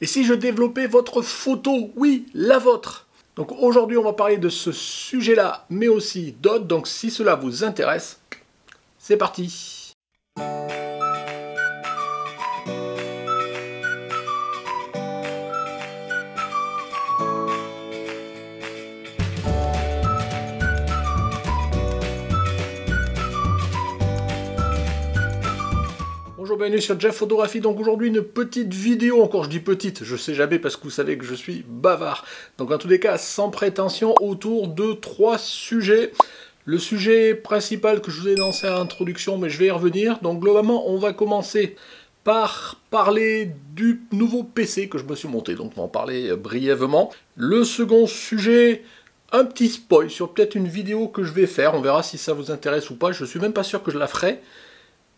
Et si je développais votre photo, oui, la vôtre. Donc aujourd'hui, on va parler de ce sujet-là, mais aussi d'autres. Donc si cela vous intéresse, c'est parti. Bonjour, bienvenue sur Jeff Photographie. Donc aujourd'hui une petite vidéo, encore je dis petite, je sais jamais parce que vous savez que je suis bavard. Donc en tous les cas, sans prétention, autour de 3 sujets. Le sujet principal que je vous ai lancé à l'introduction, mais je vais y revenir. Donc globalement, on va commencer par parler du nouveau PC que je me suis monté. Donc on va en parler brièvement. Le second sujet, un petit spoil sur peut-être une vidéo que je vais faire. On verra si ça vous intéresse ou pas. Je suis même pas sûr que je la ferai.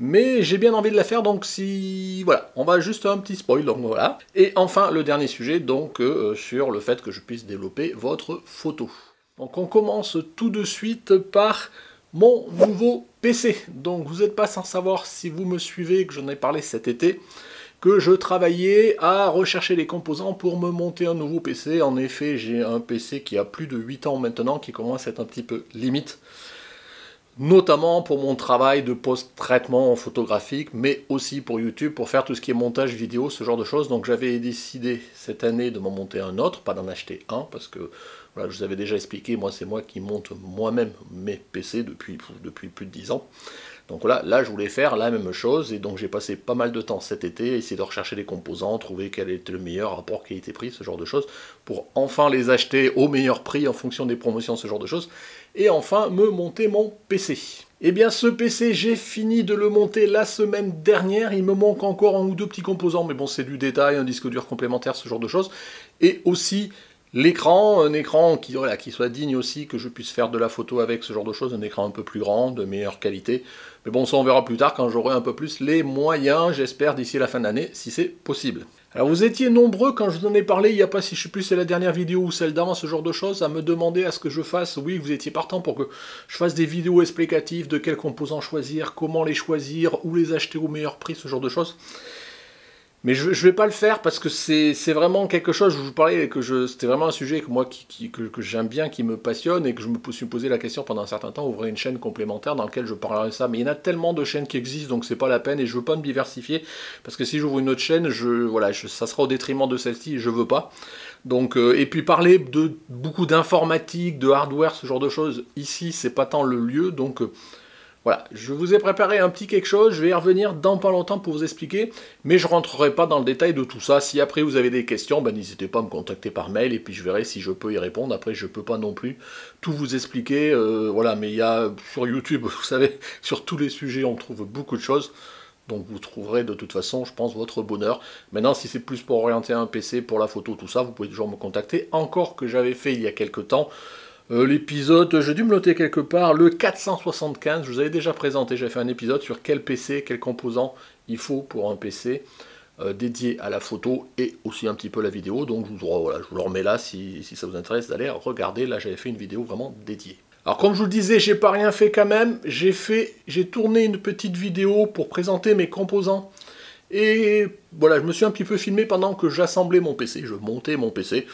Mais j'ai bien envie de la faire, donc si... Voilà, on va juste un petit spoil, donc voilà. Et enfin, le dernier sujet, donc, sur le fait que je puisse développer votre photo. Donc on commence tout de suite par mon nouveau PC. Donc vous n'êtes pas sans savoir, si vous me suivez, que j'en ai parlé cet été, que je travaillais à rechercher les composants pour me monter un nouveau PC. En effet, j'ai un PC qui a plus de 8 ans maintenant, qui commence à être un petit peu limite. Notamment pour mon travail de post-traitement photographique, mais aussi pour YouTube, pour faire tout ce qui est montage vidéo, ce genre de choses. Donc j'avais décidé cette année de m'en monter un autre, pas d'en acheter un, parce que voilà, je vous avais déjà expliqué, moi c'est moi qui monte moi-même mes PC depuis plus de 10 ans. Donc voilà, là je voulais faire la même chose, et donc j'ai passé pas mal de temps cet été à essayer de rechercher les composants, trouver quel était le meilleur rapport qualité-prix, ce genre de choses, pour enfin les acheter au meilleur prix en fonction des promotions, ce genre de choses, et enfin me monter mon PC. Et bien ce PC, j'ai fini de le monter la semaine dernière, il me manque encore un ou deux petits composants, mais bon c'est du détail, un disque dur complémentaire, ce genre de choses, et aussi l'écran, un écran qui soit digne aussi, que je puisse faire de la photo avec, ce genre de choses, un écran un peu plus grand, de meilleure qualité. Mais bon, ça on verra plus tard quand j'aurai un peu plus les moyens, j'espère d'ici la fin d'année, si c'est possible. Alors vous étiez nombreux quand je vous en ai parlé, il n'y a pas, si je sais plus c'est la dernière vidéo ou celle d'avant, ce genre de choses, à me demander à ce que je fasse, oui vous étiez partant pour que je fasse des vidéos explicatives de quels composants choisir, comment les choisir, où les acheter au meilleur prix, ce genre de choses. Mais je vais pas le faire parce que c'est vraiment quelque chose, je vous parlais, c'était vraiment un sujet que moi que j'aime bien, qui me passionne, et que je me suis posé la question pendant un certain temps, ouvrir une chaîne complémentaire dans laquelle je parlerai de ça. Mais il y en a tellement de chaînes qui existent, donc c'est pas la peine, et je veux pas me diversifier, parce que si j'ouvre une autre chaîne, ça sera au détriment de celle-ci, et je veux pas. Donc, et puis parler de beaucoup d'informatique, de hardware, ce genre de choses, ici c'est pas tant le lieu, donc... Voilà, je vous ai préparé un petit quelque chose, je vais y revenir dans pas longtemps pour vous expliquer, mais je ne rentrerai pas dans le détail de tout ça. Si après vous avez des questions, ben, n'hésitez pas à me contacter par mail, et puis je verrai si je peux y répondre. Après, je ne peux pas non plus tout vous expliquer, voilà, mais il y a sur YouTube, vous savez, sur tous les sujets, on trouve beaucoup de choses, donc vous trouverez de toute façon, je pense, votre bonheur. Maintenant, si c'est plus pour orienter un PC, pour la photo, tout ça, vous pouvez toujours me contacter, encore que j'avais fait il y a quelques temps, l'épisode, j'ai dû me noter quelque part, le 475, je vous avais déjà présenté, j'avais fait un épisode sur quel PC, quel composant il faut pour un PC dédié à la photo et aussi un petit peu la vidéo, donc je vous le remets là si ça vous intéresse d'aller regarder, là j'avais fait une vidéo vraiment dédiée. Alors comme je vous le disais, j'ai pas rien fait quand même, j'ai tourné une petite vidéo pour présenter mes composants, et voilà, je me suis un petit peu filmé pendant que j'assemblais mon PC, je montais mon PC.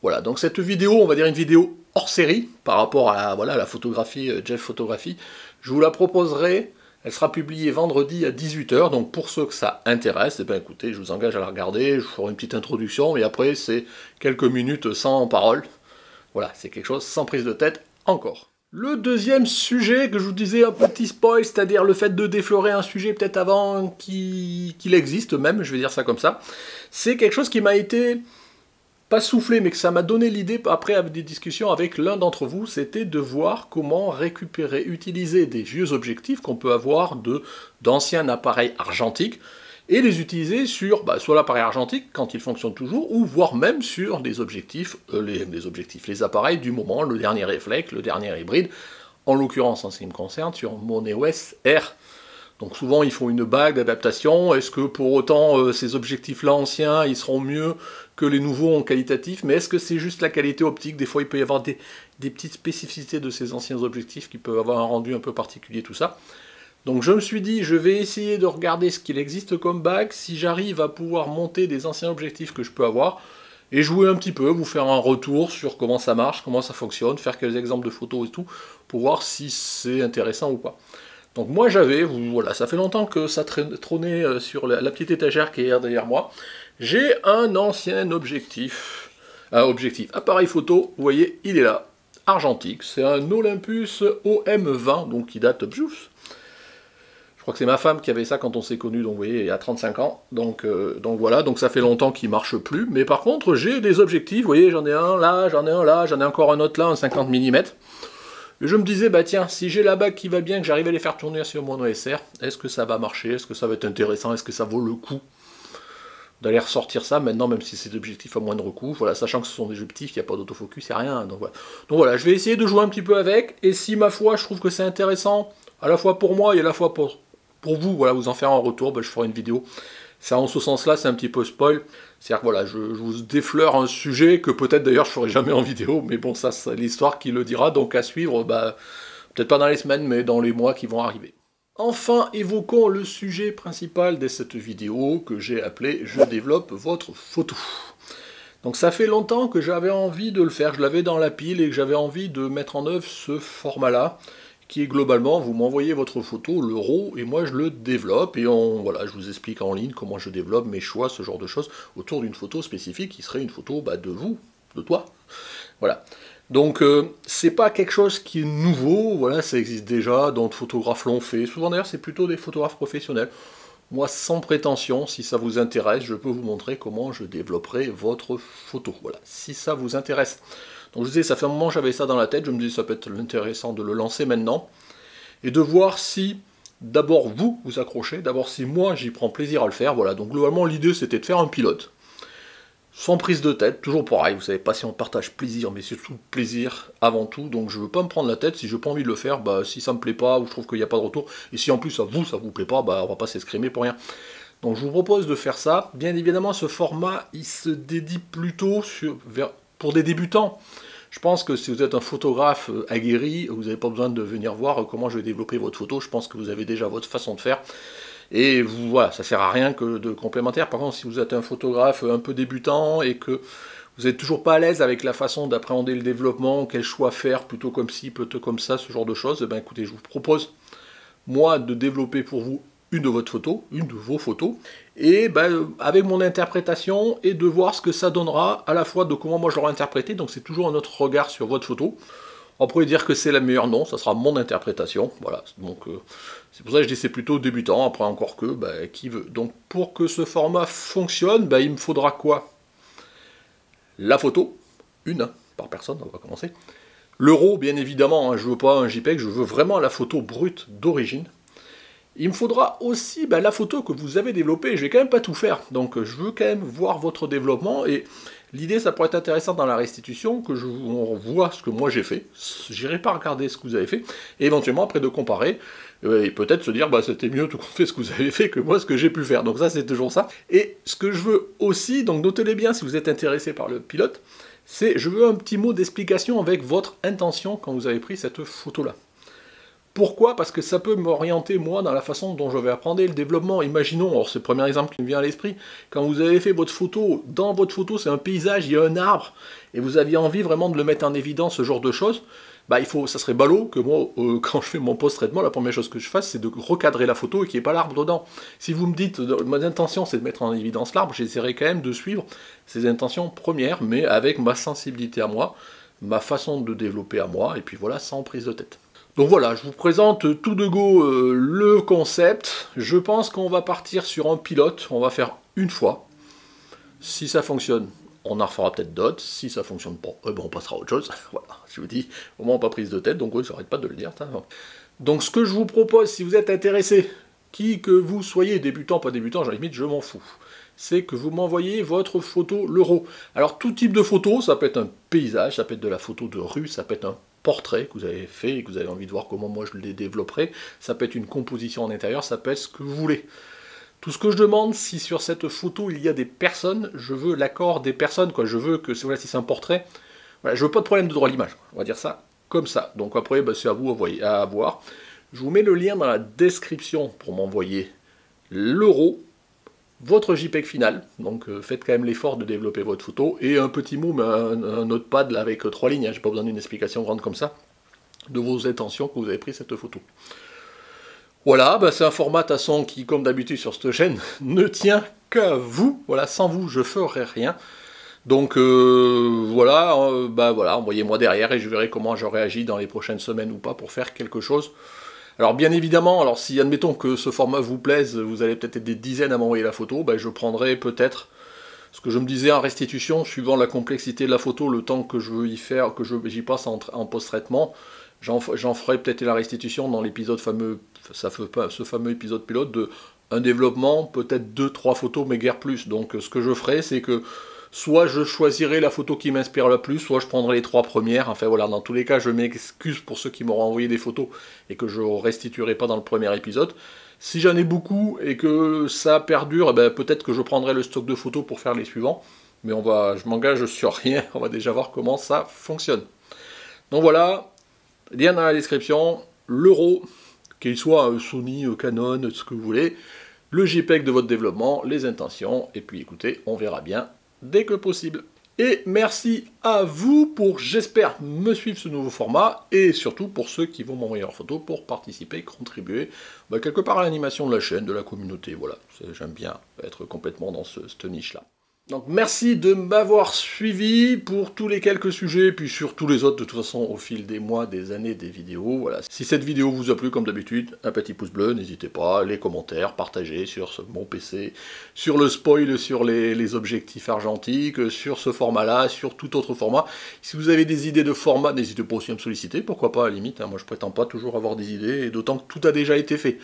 Voilà, donc cette vidéo, on va dire une vidéo hors série, par rapport à la photographie, Jeff Photographie. Je vous la proposerai, elle sera publiée vendredi à 18 h, donc pour ceux que ça intéresse, eh bien écoutez, je vous engage à la regarder, je ferai une petite introduction, et après c'est quelques minutes sans parole. Voilà, c'est quelque chose sans prise de tête encore. Le deuxième sujet, que je vous disais, un petit spoil, c'est-à-dire le fait de déflorer un sujet peut-être avant qu'il existe même, je vais dire ça comme ça, c'est quelque chose qui m'a été... pas soufflé, mais que ça m'a donné l'idée, après avec des discussions avec l'un d'entre vous, c'était de voir comment récupérer, utiliser des vieux objectifs qu'on peut avoir d'anciens appareils argentiques, et les utiliser sur soit l'appareil argentique, quand il fonctionne toujours, ou voire même sur des objectifs, les appareils du moment, le dernier réflexe, le dernier hybride, en l'occurrence, en ce qui me concerne, sur mon EOS R. Donc souvent ils font une bague d'adaptation, est-ce que pour autant ces objectifs-là anciens, ils seront mieux que les nouveaux en qualitatif, mais est-ce que c'est juste la qualité optique? Des fois il peut y avoir des petites spécificités de ces anciens objectifs qui peuvent avoir un rendu un peu particulier, tout ça. Donc je me suis dit, je vais essayer de regarder ce qu'il existe comme bague, si j'arrive à pouvoir monter des anciens objectifs que je peux avoir, et jouer un petit peu, vous faire un retour sur comment ça marche, comment ça fonctionne, faire quelques exemples de photos et tout, pour voir si c'est intéressant ou pas. Donc moi j'avais, voilà, ça fait longtemps que ça trônait sur la petite étagère qui est derrière moi, j'ai un ancien objectif, appareil photo, vous voyez, il est là, argentique, c'est un Olympus OM20, donc qui date de... Je crois que c'est ma femme qui avait ça quand on s'est connus, donc vous voyez, il y a 35 ans. Donc voilà, donc ça fait longtemps qu'il ne marche plus. Mais par contre, j'ai des objectifs, vous voyez, j'en ai un là, j'en ai un là, j'en ai encore un autre là, un 50 mm. Et je me disais, bah tiens, si j'ai la bague qui va bien, que j'arrive à les faire tourner sur mon OSR, est-ce que ça va marcher? Est-ce que ça va être intéressant? Est-ce que ça vaut le coup d'aller ressortir ça maintenant, même si c'est des objectifs à moindre coût, voilà, sachant que ce sont des objectifs, il n'y a pas d'autofocus, il n'y a rien. Donc voilà, je vais essayer de jouer un petit peu avec, et si ma foi, je trouve que c'est intéressant, à la fois pour moi et à la fois pour vous, voilà, vous en faire un retour, ben, je ferai une vidéo. C'est en ce sens-là, c'est un petit peu spoil. C'est-à-dire que voilà, je vous défleure un sujet que peut-être d'ailleurs je ferai jamais en vidéo, mais bon, ça c'est l'histoire qui le dira, donc à suivre, bah, peut-être pas dans les semaines, mais dans les mois qui vont arriver. Enfin, évoquons le sujet principal de cette vidéo que j'ai appelé « Je développe votre photo ». Donc ça fait longtemps que j'avais envie de le faire, je l'avais dans la pile et que j'avais envie de mettre en œuvre ce format-là, qui est globalement, vous m'envoyez votre photo, le RAW, et moi je le développe, et voilà, je vous explique en ligne comment je développe mes choix, ce genre de choses, autour d'une photo spécifique qui serait une photo de vous, de toi. Voilà. Donc c'est pas quelque chose qui est nouveau, voilà, ça existe déjà, d'autres photographes l'ont fait, souvent d'ailleurs c'est plutôt des photographes professionnels. Moi, sans prétention, si ça vous intéresse, je peux vous montrer comment je développerai votre photo, voilà, si ça vous intéresse. Donc je disais, ça fait un moment que j'avais ça dans la tête, je me disais ça peut être intéressant de le lancer maintenant, et de voir si, d'abord vous accrochez, d'abord si moi j'y prends plaisir à le faire, voilà, donc globalement l'idée c'était de faire un pilote, sans prise de tête, toujours pareil, vous savez pas si on partage plaisir, mais c'est surtout plaisir avant tout, donc je veux pas me prendre la tête, si j'ai pas envie de le faire, bah si ça me plaît pas, ou je trouve qu'il n'y a pas de retour, et si en plus ça vous plaît pas, bah on va pas s'escrimer pour rien. Donc je vous propose de faire ça, bien évidemment ce format il se dédie plutôt pour des débutants. Je pense que si vous êtes un photographe aguerri, vous n'avez pas besoin de venir voir comment je vais développer votre photo, je pense que vous avez déjà votre façon de faire. Et voilà, ça sert à rien que de complémentaire. Par contre, si vous êtes un photographe un peu débutant et que vous n'êtes toujours pas à l'aise avec la façon d'appréhender le développement, quel choix faire, plutôt comme ci, plutôt comme ça, ce genre de choses, eh ben écoutez, je vous propose, moi, de développer pour vous une de vos photos, et ben, avec mon interprétation, et de voir ce que ça donnera, à la fois de comment moi je l'aurai interprété, donc c'est toujours un autre regard sur votre photo. On pourrait dire que c'est la meilleure, non, ça sera mon interprétation, voilà, donc c'est pour ça que je dis c'est plutôt débutant, après encore que, ben, qui veut. Donc pour que ce format fonctionne, ben, il me faudra quoi? La photo, une par personne, on va commencer. Le RAW, bien évidemment, hein, je veux pas un JPEG, je veux vraiment la photo brute d'origine. Il me faudra aussi la photo que vous avez développée, je vais quand même pas tout faire, donc je veux quand même voir votre développement, et l'idée ça pourrait être intéressant dans la restitution, que on voit ce que moi j'ai fait, j'irai pas regarder ce que vous avez fait, et éventuellement après de comparer, et peut-être se dire c'était mieux tout compte fait ce que vous avez fait que moi ce que j'ai pu faire, donc ça c'est toujours ça. Et ce que je veux aussi, donc notez-les bien si vous êtes intéressé par le pilote, c'est je veux un petit mot d'explication avec votre intention quand vous avez pris cette photo-là. Pourquoi? Parce que ça peut m'orienter, moi, dans la façon dont je vais apprendre le développement. Imaginons, alors c'est le premier exemple qui me vient à l'esprit, quand vous avez fait votre photo, dans votre photo c'est un paysage, il y a un arbre, et vous aviez envie vraiment de le mettre en évidence, ce genre de choses, ça serait ballot que moi, quand je fais mon post-traitement, la première chose que je fasse, c'est de recadrer la photo et qu'il n'y ait pas l'arbre dedans. Si vous me dites, mon intention c'est de mettre en évidence l'arbre, j'essaierai quand même de suivre ces intentions premières, mais avec ma sensibilité à moi, ma façon de développer à moi, et puis voilà, sans prise de tête. Donc voilà, je vous présente tout de go le concept. Je pense qu'on va partir sur un pilote, on va faire une fois. Si ça fonctionne, on en refera peut-être d'autres. Si ça fonctionne pas, on passera à autre chose. Voilà, je vous dis, au moins pas prise de tête, donc ça n'arrête pas de le dire. Donc ce que je vous propose, si vous êtes intéressé, qui que vous soyez, débutant, pas débutant, j'en limite, je m'en fous, c'est que vous m'envoyez votre photo, le RAW. Alors tout type de photo, ça peut être un paysage, ça peut être de la photo de rue, ça peut être un portrait que vous avez fait et que vous avez envie de voir comment moi je les développerai, ça peut être une composition en intérieur, ça peut être ce que vous voulez. Tout ce que je demande, si sur cette photo il y a des personnes, je veux l'accord des personnes, quoi. Je veux que, voilà, si c'est un portrait, voilà, je veux pas de problème de droit à l'image, on va dire ça comme ça. Donc après, c'est à vous à voir. Je vous mets le lien dans la description pour m'envoyer l'euro, votre JPEG final, donc faites quand même l'effort de développer votre photo, et un petit mot, mais un notepad là, avec 3 lignes, hein, j'ai pas besoin d'une explication grande comme ça, de vos intentions que vous avez pris cette photo. Voilà, bah c'est un format à son qui, comme d'habitude sur cette chaîne, ne tient qu'à vous. Voilà, sans vous, je ferai rien. Donc voilà, voilà, envoyez-moi derrière et je verrai comment je réagis dans les prochaines semaines ou pas pour faire quelque chose. Alors bien évidemment, alors si admettons que ce format vous plaise, vous allez peut-être être des dizaines à m'envoyer la photo, bah, je prendrai peut-être ce que je me disais en restitution, suivant la complexité de la photo, le temps que je veux y faire, que j'y passe en post-traitement. J'en ferai peut-être la restitution dans l'épisode fameux, ce fameux épisode pilote de un développement, peut-être 2-3 photos, mais guère plus. Donc ce que je ferai, c'est que soit je choisirai la photo qui m'inspire le plus, soit je prendrai les 3 premières. Enfin voilà, dans tous les cas, je m'excuse pour ceux qui m'auront envoyé des photos et que je ne restituerai pas dans le premier épisode. Si j'en ai beaucoup et que ça perdure, ben, peut-être que je prendrai le stock de photos pour faire les suivants. Mais je m'engage sur rien, on va déjà voir comment ça fonctionne. Donc voilà, lien dans la description, l'euro, qu'il soit Sony, Canon, ce que vous voulez, le JPEG de votre développement, les intentions, et puis écoutez, on verra bien dès que possible. Et merci à vous pour, j'espère, me suivre ce nouveau format, et surtout pour ceux qui vont m'envoyer leurs photos pour participer, contribuer, quelque part à l'animation de la chaîne, de la communauté, voilà. J'aime bien être complètement dans cette niche-là. Donc merci de m'avoir suivi pour tous les quelques sujets, puis sur tous les autres, de toute façon, au fil des mois, des années, des vidéos. Voilà. Si cette vidéo vous a plu, comme d'habitude, un petit pouce bleu, n'hésitez pas, les commentaires, partagez sur mon PC, sur le spoil, sur les objectifs argentiques, sur ce format-là, sur tout autre format. Si vous avez des idées de format, n'hésitez pas aussi à me solliciter, pourquoi pas à la limite, hein, moi je prétends pas toujours avoir des idées, et d'autant que tout a déjà été fait.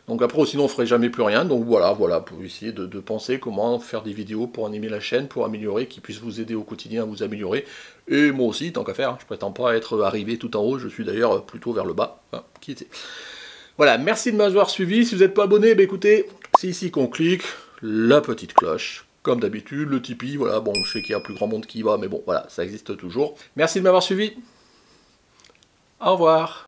Donc après, sinon on ferait jamais plus rien, donc voilà, pour essayer de penser comment faire des vidéos pour animer la chaîne, pour améliorer, qui puissent vous aider au quotidien à vous améliorer, et moi aussi, tant qu'à faire, hein, je prétends pas être arrivé tout en haut, je suis d'ailleurs plutôt vers le bas, hein, qui était. Voilà, merci de m'avoir suivi, si vous n'êtes pas abonné, écoutez, c'est ici qu'on clique, la petite cloche, comme d'habitude, le Tipeee, voilà, bon, je sais qu'il y a plus grand monde qui y va, mais bon, voilà, ça existe toujours. Merci de m'avoir suivi, au revoir.